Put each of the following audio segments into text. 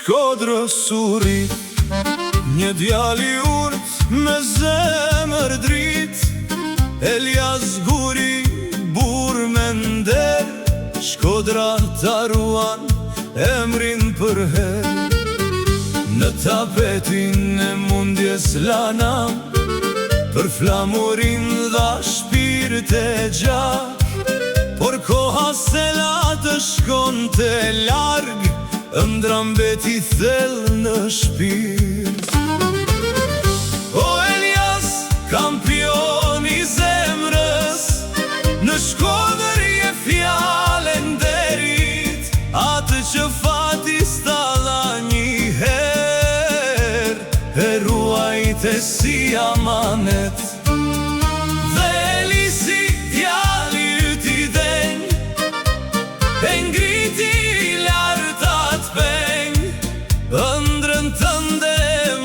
Shkodrës u rrit një djali urt me zemër drit, Elias Guri, bur me nder, Shkodra ta ruan emrin për her. Në tapetin e mundjes lanam, për flamurin dha shpirt e gjak, por koha se la të shkon të larg, ëndra mbeti thellë në shpirt. O Elias, kampion i zemrës, në Shkodër je fjallën derit, atë që fati stalla një her, e ruajte si amanet. Dhe Elisi, djali yt i denj, e ngriti lartat peng, ëndrën tënde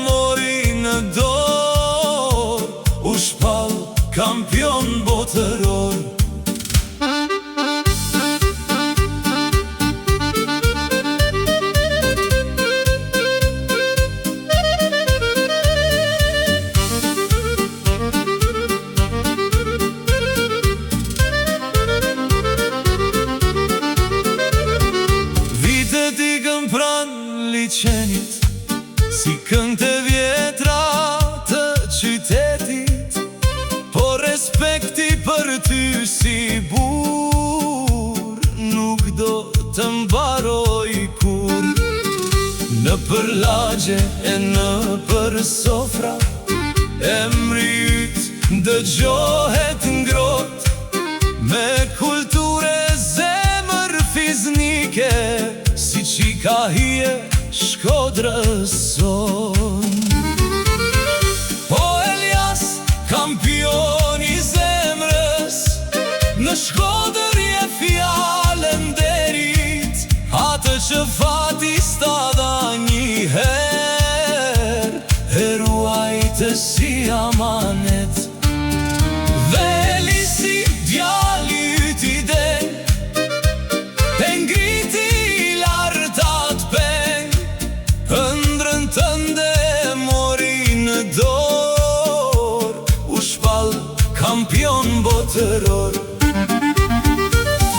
mori në dorë, u shpall kampion botëror. Liqenit, si këngë të vjetra të qytetit, por respekti për ty si bur nuk do të mbaroj kur. Në përlagje e në për sofra, emri yt dëgjohet ngrot, me kulture zemër fiznike, si qika hije Shkodrës son. O Elias, kampion i zemrës, në Shkodër je fjallën derit, atë që fati stalla një her, e ruajte si amanet. Dhe Elisi, djali yt i denj, e ngriti lartat peng, ëndrën tënde mori në dorë, u shpall kampion botëror.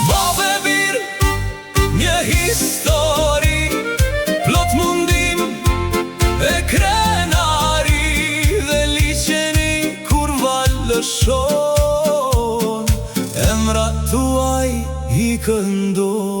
Babe bir, një histori, plot mundim e krenari, dhe liqeni kur vallëshon, emrat tuaj i këndon.